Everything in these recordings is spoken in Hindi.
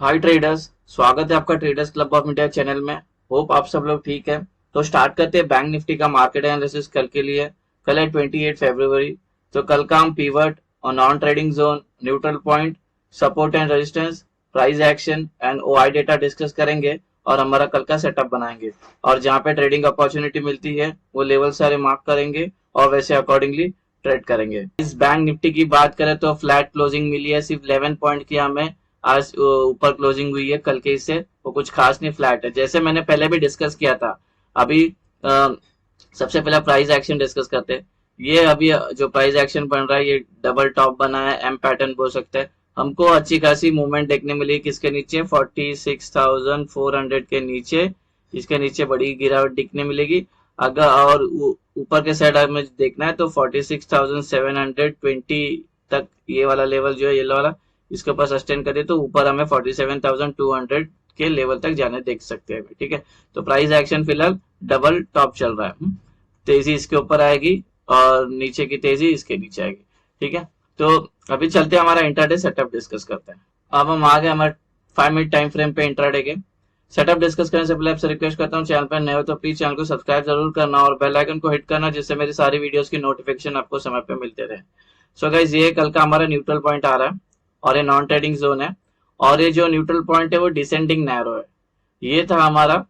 हाय ट्रेडर्स, स्वागत है आपका traders club of India channel में। होप आप सब लोग ठीक है। तो स्टार्ट करते हैं बैंक निफ्टी का मार्केट एनालिसिस कल के लिए। कल है 28 फरवरी। तो कल का हम पीवट और non trading zone, neutral point, support and resistance, price action and OI data discuss करेंगे और हमारा कल का सेटअप बनाएंगे। और जहाँ पे ट्रेडिंग अपॉर्चुनिटी मिलती है वो लेवल सारे मार्क करेंगे और वैसे अकॉर्डिंगली ट्रेड करेंगे। इस बैंक निफ्टी की बात करें तो फ्लैट क्लोजिंग मिली है, सिर्फ 11 पॉइंट की हमें आज ऊपर क्लोजिंग हुई है। कल के इससे वो कुछ खास नहीं, फ्लैट है जैसे मैंने पहले भी डिस्कस किया था। अभी सबसे पहले प्राइस एक्शन डिस्कस करते हैं। ये अभी जो प्राइस एक्शन बन रहा है ये डबल टॉप बना है, एम पैटर्न बोल सकते हैं। हमको अच्छी खासी मूवमेंट देखने मिली किसके नीचे, 46,400 के नीचे। इसके नीचे बड़ी गिरावट दिखने मिलेगी। अगर और ऊपर के साइड हमें देखना है तो 46,720 तक ये वाला लेवल जो है, येलो वाला, इसके ऊपर सस्टेन करे तो ऊपर हमें 47,200 के लेवल तक जाने देख सकते हैं। ठीक है, तो प्राइस एक्शन फिलहाल डबल टॉप चल रहा है। तेजी इसके ऊपर आएगी और नीचे की तेजी इसके नीचे आएगी। ठीक है, तो अभी चलते हैं हमारा इंट्राडे सेटअप डिस्कस करते हैं। अब हम आ गए हमारे 5 मिनट टाइम फ्रेम पे इंट्राडे के। सेटअप डिस्कस करने से पहले आपसे रिक्वेस्ट करता हूँ, चैनल पर नए हो तो प्लीज चैनल को सब्सक्राइब जरूर करना और बेल आइकन को हिट करना, जिससे मेरी सारी वीडियोस की नोटिफिकेशन आपको समय पे मिलते रहे। सो गाइस, ये कल का हमारा न्यूट्रल पॉइंट आ रहा है और ये नॉन ट्रेडिंग जोन है। और ये जो न्यूट्रल पॉइंट है वो डिसेंडिंग नैरो है। ये था हमारा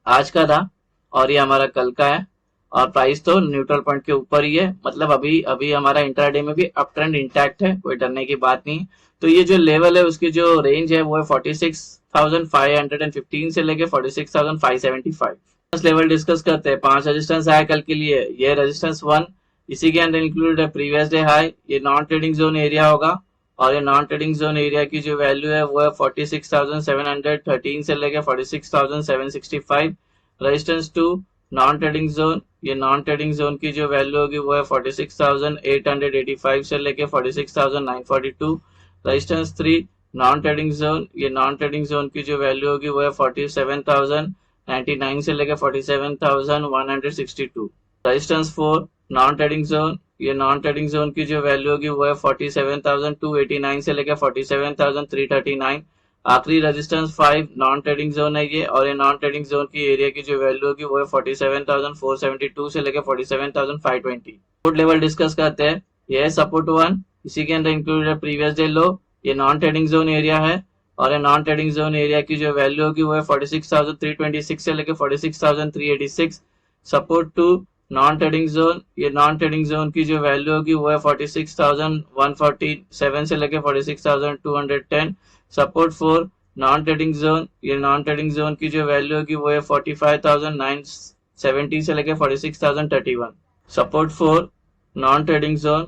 आज का था और ये हमारा कल का है। और प्राइस तो न्यूट्रल पॉइंट के ऊपर ही है, मतलब अभी अभी हमारा इंट्राडे में भी अप ट्रेंड इंटैक्ट है, कोई डरने की बात नहीं। तो ये जो लेवल है उसकी जो रेंज है वो है 46,515 से लेके 46,575। लेवल डिस्कस करते हैं। 5 रेजिस्टेंस आया कल के लिए। ये रेजिस्टेंस 1, इसी के अंदर इंक्लूडेड है प्रीवियस डे हाई। ये नॉन ट्रेडिंग जोन एरिया होगा और ये नॉन ट्रेडिंग जोन एरिया की जो वैल्यू है वो है 46,713 से लेके 46,765। Resistance 2, non trading zone. ये नॉन ट्रेडिंग जोन की जो वैल्यू होगी वो है 46,885 से लेके 46,942। Resistance 3, non trading zone. ये नॉन ट्रेडिंग जोन की जो वैल्यू होगी वो है 47,099 से लेके 47,162। Resistance 4, non trading zone. ये नॉन ट्रेडिंग जोन की जो वैल्यू होगी वो है 47,289 से लेकर 47,339। आखिरी रेजिस्टेंस 5, नॉन ट्रेडिंग जोन है ये, और ये नॉन ट्रेडिंग जोन की एरिया की जो वैल्यू होगी वो है 47,472 से लेकर 47,520। सपोर्ट लेवल डिस्कस करते हैं। ये है सपोर्ट 1, इसी के अंदर इंक्लूडेड है प्रीवियस डे लो। ये नॉन ट्रेडिंग जोन एरिया है और ये नॉन ट्रेडिंग जोन एरिया की जो वैल्यू होगी वो है 46,326 से लेकर 46,386। Support 2, non trading zone. ये नॉन ट्रेडिंग जोन की जो वैल्यू होगी वो है 46,147 से लेके 46,210। Support 4, non trading zone. ये नॉन ट्रेडिंग जोन की जो वैल्यू होगी वो है 45,970 से लेके 46,031। Support 4, non trading zone.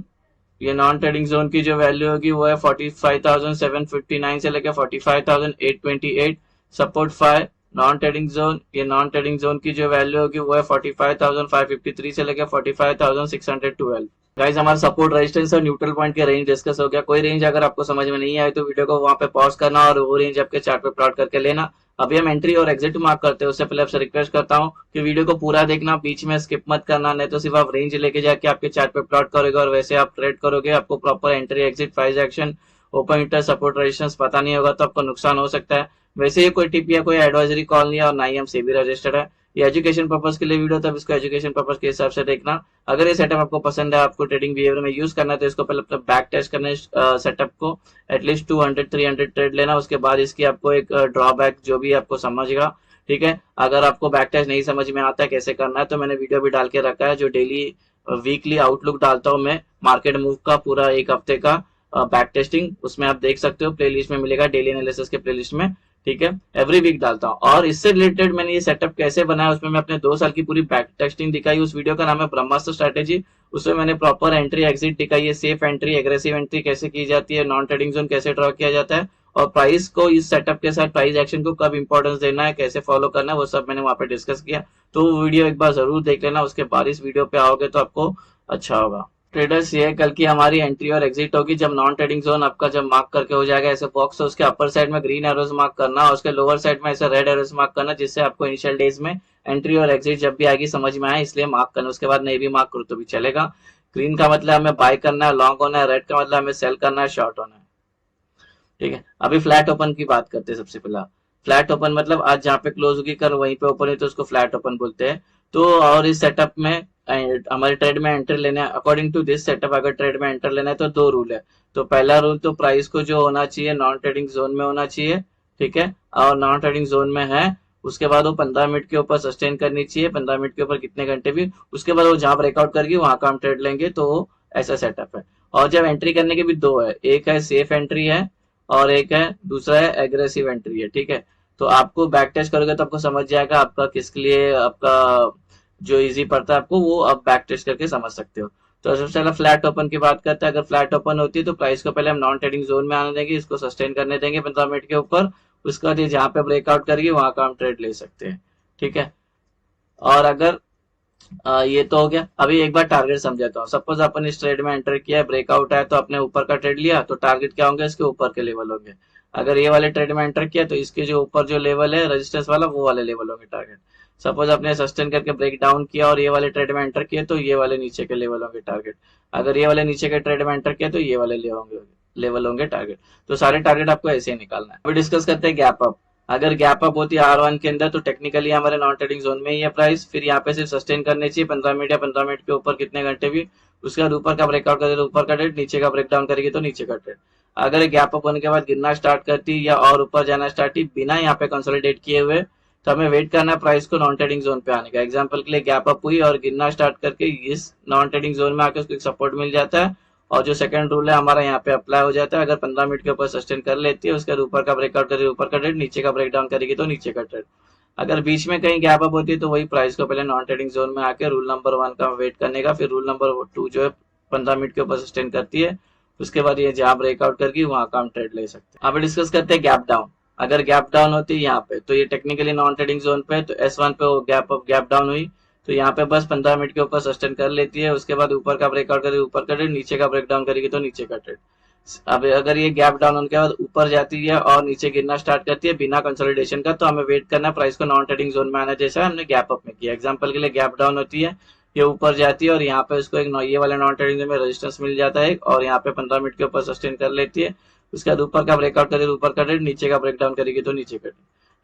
ये नॉन ट्रेडिंग जोन की जो वैल्यू होगी वो है 45,759 से लेकर 45,828। Support 5, non trading zone. ये नॉन ट्रेडिंग जोन की जो वैल्यू होगी वो है 45,553 से लेकर 45,612। गाइस, हमारा सपोर्ट, रेजिस्टेंस और न्यूट्रल पॉइंट के रेंज डिस्कस हो गया। कोई रेंज अगर आपको समझ में नहीं आए तो वीडियो को वहां पे पॉज करना और वो रेंज आपके चार्ट पे प्लॉट करके लेना। अभी हम एंट्री और एग्जिट मार्क करते हैं, उससे पहले आपसे रिक्वेस्ट करता हूँ कि वीडियो को पूरा देखना, बीच में स्किप मत करना, नहीं तो सिर्फ आप रेंज लेके जाके आपके चार्ट पे प्लॉट करोगे और वैसे आप ट्रेड करोगे, आपको proper entry, exit, price action, open interest, support, resistance पता नहीं होगा तो आपको नुकसान हो सकता है। वैसे ये कोई टिप या कोई एडवाइजरी कॉल नहीं है और ना ही हम सेबी रजिस्टर्ड है। ये एजुकेशन पर्पज के लिए वीडियो, तब इसको एजुकेशन पर्पज के हिसाब से देखना। अगर ये सेटअप आपको पसंद है, आपको ट्रेडिंग बिहेवियर में यूज करना है, तो इसको पहले बैक टेस्ट करने सेटअप को एटलीस्ट 200-300 ट्रेड लेना। उसके बाद इसकी आपको एक ड्रॉबैक जो भी आपको समझेगा। ठीक है, अगर आपको बैक टेस्ट नहीं समझ में आता है कैसे करना है तो मैंने वीडियो भी डाल के रखा है, जो डेली वीकली आउटलुक डालता हूँ मैं मार्केट मूव का, पूरा एक हफ्ते का बैक टेस्टिंग, उसमें आप देख सकते हो, प्लेलिस्ट में मिलेगा, डेली एनालिसिस के प्लेलिस्ट में। ठीक है, एवरी वीक डालता हूँ। और इससे रिलेटेड मैंने ये सेटअप कैसे बनाया, उसमें मैं अपने 2 साल की पूरी बैक टेस्टिंग दिखाई। उस वीडियो का नाम है ब्रह्मास्त्र स्ट्रेटेजी। उसमें मैंने प्रॉपर एंट्री, एग्जिट दिखाई है, सेफ एंट्री, एग्रेसिव एंट्री कैसे की जाती है, नॉन ट्रेडिंग जोन कैसे ड्रॉ किया जाता है, और प्राइस को इस सेटअप के साथ प्राइस एक्शन को कब इंपॉर्टेंस देना है, कैसे फॉलो करना है, वो सब मैंने वहां पे डिस्कस किया। तो वो वीडियो एक बार जरूर देख लेना, उसके बाद इस वीडियो पे आओगे तो आपको अच्छा होगा। ट्रेडर्स, ये कल की हमारी एंट्री और एग्जिट होगी। जब नॉन ट्रेडिंग जोन आपका जब मार्क करके हो जाएगा ऐसे बॉक्स, तो उसके अपर साइड में ग्रीन एरोज मार्क करना और उसके लोअर साइड में ऐसे रेड एरोज मार्क करना, जिससे आपको इनिशियल डेज में एंट्री और एग्जिट जब भी आएगी समझ में आए, इसलिए मार्क करना। उसके बाद नहीं भी मार्क करो तो भी चलेगा। ग्रीन का मतलब हमें बाय करना है, लॉन्ग होना है, रेड का मतलब हमें सेल करना है, शॉर्ट होना है। ठीक है, अभी फ्लैट ओपन की बात करते हैं सबसे पहला। फ्लैट ओपन मतलब आज जहाँ पे क्लोज होगी कल वहीं पे ओपन है तो उसको फ्लैट ओपन बोलते हैं। तो और इस सेटअप में हमारे ट्रेड में एंट्री लेना है, अकॉर्डिंग टू दिस सेटअप अगर ट्रेड में एंटर लेना है तो दो रूल है। तो पहला रूल तो प्राइस को जो होना चाहिए नॉन ट्रेडिंग जोन में होना चाहिए, ठीक है, और नॉन ट्रेडिंग जोन में है। उसके बाद वो 15 मिनट के ऊपर सस्टेन करनी चाहिए, 15 मिनट के ऊपर कितने घंटे भी, उसके बाद वो जहां ब्रेकआउट करेगी वहां का हम ट्रेड लेंगे। तो ऐसा सेटअप है। और जब एंट्री करने के भी दो है, एक है सेफ एंट्री है और एक है दूसरा है एग्रेसिव एंट्री है, ठीक है। तो आपको बैक टेस्ट करोगे तो आपको समझ जाएगा आपका किसके लिए आपका जो इजी पड़ता है आपको, वो आप बैक टेस्ट करके समझ सकते हो। तो सबसे पहले फ्लैट ओपन की बात करते हैं। अगर फ्लैट ओपन होती है तो प्राइस को पहले हम नॉन ट्रेडिंग जोन में आने देंगे, इसको सस्टेन करने देंगे 15 मिनट के ऊपर। उसके बाद ये जहां पे ब्रेकआउट करेगी वहां का हम ट्रेड ले सकते हैं, ठीक है। और अगर ये तो हो गया। अभी एक बार टारगेट समझाता हूँ। सपोज अपन इस ट्रेड में एंटर किया है, ब्रेकआउट है तो अपने ऊपर का ट्रेड लिया, तो टारगेट क्या होंगे, इसके ऊपर के लेवल होंगे। अगर ये वाले ट्रेड में एंटर किया तो इसके जो ऊपर जो लेवल है रेजिस्टेंस वाला, वो वाले लेवल होंगे टारगेट। सपोज आपने सस्टेन करके ब्रेक डाउन किया और ये वाले ट्रेड में एंटर किया तो ये वाले नीचे के लेवल होंगे टारगेट। अगर ये वाले नीचे के ट्रेड में एंटर किया तो ये वाले लेवल होंगे टारगेट। तो सारे टारगेट आपको ऐसे ही निकालना है। अभी डिस्कस करते हैं गैप अप। अगर गैप अप होती है R1 के अंदर तो टेक्निकली हमारे नॉन ट्रेडिंग जोन में ही है प्राइस। फिर यहाँ पे सिर्फ सस्टेन करने चाहिए 15 मिनट या 15 मिनट के ऊपर कितने घंटे भी। उसके बाद ऊपर का ब्रेकआउट करे तो ऊपर का ट्रेड, नीचे का ब्रेक डाउन करेगी तो नीचे का ट्रेड। अगर गैप अप होने के बाद गिरना स्टार्ट करती या और ऊपर जाना स्टार्ट ही बिना यहाँ पे कंसोलिडेट किए हुए, तो हमें वेट करना है प्राइस को नॉन ट्रेडिंग जोन पे आने का। एग्जाम्पल के लिए गैप अप हुई और गिरना स्टार्ट करके इस नॉन ट्रेडिंग जोन में आके उसको एक सपोर्ट मिल जाता है, और जो सेकंड रूल है हमारा यहाँ पे अप्लाई हो जाता है। अगर 15 मिनट के ऊपर सस्टेन कर लेती है, उसके ऊपर का ब्रेकआउट करेगी ऊपर का ट्रेड, नीचे का ब्रेक डाउन करेगी तो नीचे का ट्रेड। अगर बीच में कहीं गैप अप होती है तो वही प्राइस को पहले नॉन ट्रेडिंग जोन में आके रूल नंबर 1 का वेट करने का, फिर रूल नंबर 2 जो है 15 मिनट के ऊपर सस्टेन करती है, उसके बाद ये जहां ब्रेकआउट करगी वहां का हम ट्रेड ले सकते हैं। अब डिस्कस करते हैं गैप डाउन। अगर गैप डाउन होती है यहाँ पे तो ये टेक्निकली नॉन ट्रेडिंग जोन पे है, तो S1 पे वो गैप डाउन हुई तो यहाँ पे बस 15 मिनट के ऊपर सस्टेन कर लेती है। उसके बाद ऊपर का ब्रेकआउट करेगी ऊपर का ट्रेड, नीचे का ब्रेक डाउन करेगी तो नीचे का ट्रेड। अब अगर ये गैप डाउन होने के बाद ऊपर जाती है और नीचे गिरना स्टार्ट करती है बिना कंसोलिडेशन का, तो हमें वेट करना है प्राइस को नॉन ट्रेडिंग जोन में आना, जैसा हमने गैप अप में किया। एग्जांपल के लिए गैप डाउन होती है, ये ऊपर जाती है और यहाँ पे उसको एक ये वाले नॉन ट्रेडिंग जोन में रेजिस्टेंस मिल जाता है और यहाँ पे 15 मिनट के ऊपर सस्टेन कर लेती है। उसके बाद ऊपर का ब्रेकआउट करेगी ऊपर का ट्रेड, नीचे का ब्रेक डाउन करेगी तो नीचे का ट्रेड।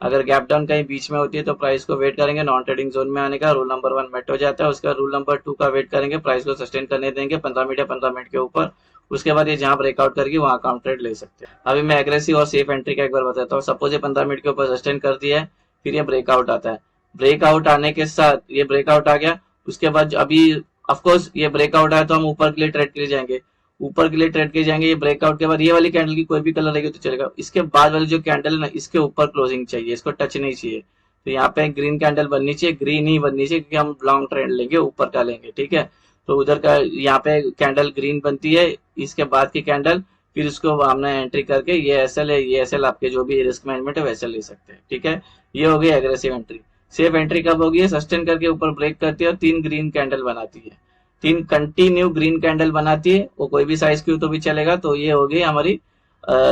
अगर गैप डाउन कहीं बीच में होती है तो प्राइस को वेट करेंगे नॉन ट्रेडिंग जोन में आने का, रूल नंबर 1 मेट हो जाता है। उसका रूल नंबर 2 का वेट करेंगे, प्राइस को सस्टेन करने देंगे 15 मिनट या 15 मिनट के ऊपर। उसके बाद ये जहां ब्रेकआउट करेगी वहां का हम ट्रेड ले सकते हैं। अभी मैं एग्रेसिव और सेफ एंट्री का एक बार बताता हूँ। सपोज ये 15 मिनट के ऊपर सस्टेन कर दिया है, फिर ये ब्रेकआउट आता है। ब्रेकआउट आने के साथ ये ब्रेकआउट आ गया, उसके बाद अभी ऑफकोर्स ये ब्रेकआउट आया तो हम ऊपर के लिए ट्रेड के लिए जाएंगे, ऊपर के लिए ट्रेड के जाएंगे। ये ब्रेकआउट के बाद ये वाली कैंडल की कोई भी कलर रहेगी तो चलेगा। इसके बाद वाली जो कैंडल है ना, इसके ऊपर क्लोजिंग चाहिए, इसको टच नहीं चाहिए। तो यहाँ पे ग्रीन कैंडल बननी चाहिए, ग्रीन ही बननी चाहिए क्योंकि हम लॉन्ग ट्रेंड लेंगे, ऊपर का लेंगे, ठीक है। तो उधर का यहाँ पे कैंडल ग्रीन बनती है, इसके बाद की कैंडल, फिर उसको हमने एंट्री करके ये एसएल है, ये एसएल आपके जो भी रिस्क मैनेजमेंट है वैसे ले सकते हैं, ठीक है। ये हो गई एग्रेसिव एंट्री। सेफ एंट्री कब होगी, सस्टेन करके ऊपर ब्रेक करती है और 3 ग्रीन कैंडल बनाती है, 3 कंटिन्यू ग्रीन कैंडल बनाती है, वो कोई भी साइज की हो तो भी चलेगा। तो ये होगी हमारी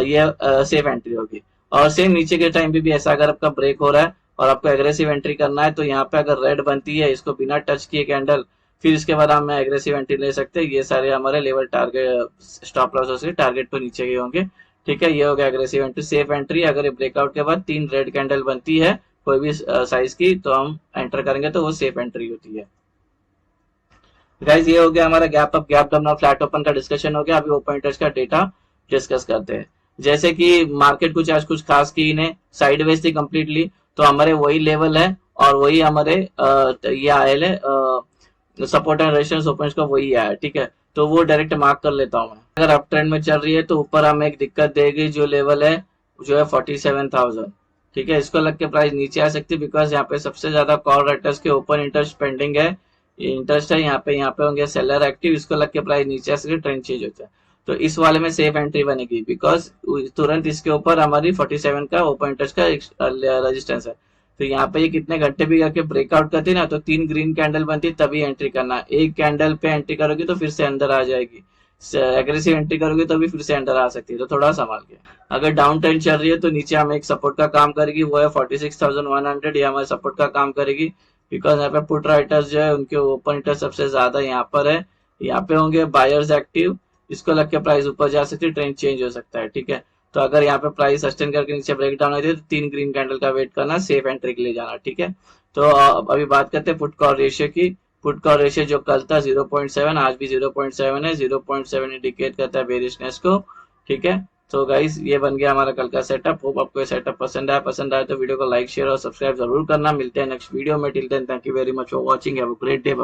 ये सेफ एंट्री होगी। और सेम नीचे के टाइम पे भी ऐसा, अगर आपका ब्रेक हो रहा है और आपको एग्रेसिव एंट्री करना है तो यहाँ पे अगर रेड बनती है, इसको बिना टच किए कैंडल, फिर इसके बाद हम एग्रेसिव एंट्री ले सकते हैं। ये सारे हमारे लेवल टारगेट स्टॉप लॉस से टारगेट पे नीचे गए होंगे, ठीक है। ये हो गया एग्रेसिव एंट्री। सेफ एंट्री, अगर ये ब्रेकआउट के बाद 3 रेड कैंडल बनती है कोई भी साइज की तो हम एंटर करेंगे, तो वो सेफ एंट्री होती है। गाइस ये हो गया हमारा गैप अप गैप डाउन और फ्लैट ओपन का डिस्कशन हो गया। अभी ओपन इंटरेस्ट का डेटा डिस्कस करते हैं। जैसे कि मार्केट कुछ आज कुछ खास की ने साइडवेज थी कंप्लीटली, तो हमारे वही लेवल है और वही हमारे ये आयल है सपोर्ट एंड रेजिस्टेंस ओपन का वही आया है, ठीक है। तो वो डायरेक्ट मार्क कर लेता हूँ मैं। अगर अप ट्रेंड में चल रही है तो ऊपर हमें एक दिक्कत देगी, जो लेवल है जो है 47,000, ठीक है। इसको लग के प्राइस नीचे आ सकती है बिकॉज यहाँ पे सबसे ज्यादा कॉल राइटर्स के ओपन इंटरेस्ट पेंडिंग है, ये इंटरेस्ट है यहाँ पे होंगे सेलर एक्टिव, इसको लग के प्राइस नीचे आ सकती, ट्रेंड चेंज होता है। तो इस वाले में सेफ एंट्री बनेगी बिकॉज तुरंत इसके ऊपर हमारी 47 का ओपन इंटरेस्ट का रेजिस्टेंस है। तो यहाँ पे ये कितने घंटे भी करके ब्रेकआउट करती है ना, तो 3 ग्रीन कैंडल बनती तभी एंट्री करना। एक कैंडल पे एंट्री करोगी तो फिर से अंदर आ जाएगी, एग्रेसिव एंट्री करोगे तो भी फिर से अंदर आ सकती है, तो थोड़ा संभाल के। अगर डाउन ट्रेंड चल रही है तो नीचे हमें एक सपोर्ट का काम करेगी, वो है 46,100, ये हमारे सपोर्ट का काम करेगी बिकॉज यहाँ पे पुट राइटर्स जो है उनके ओपन इंटरेस्ट सबसे ज्यादा यहाँ पर है, यहाँ पे होंगे बायर्स एक्टिव, इसको लग के प्राइस ऊपर जा सकती है, ट्रेंड चेंज हो सकता है, ठीक है। तो अगर यहाँ पे प्राइस सस्टेन करके नीचे ब्रेक डाउन होती है तो 3 ग्रीन कैंडल का वेट करना, सेफ एंट्री के लिए जाना, ठीक है। तो अभी बात करते हैं पुट कॉल रेशियो की। पुट कॉल रेशियो जो कल था 0.7, आज भी 0.7 है। 0.7 इंडिकेट करता है बेरिशनेस को, ठीक है। तो गाइस ये बन गया हमारा कल का सेटअप। होप आपको ये सेटअप पसंद आया तो वीडियो को लाइक शेयर और सब्सक्राइब जरूर करना। मिलते हैं नेक्स्ट वीडियो में। Till then thank you very much for watching. Have a great day.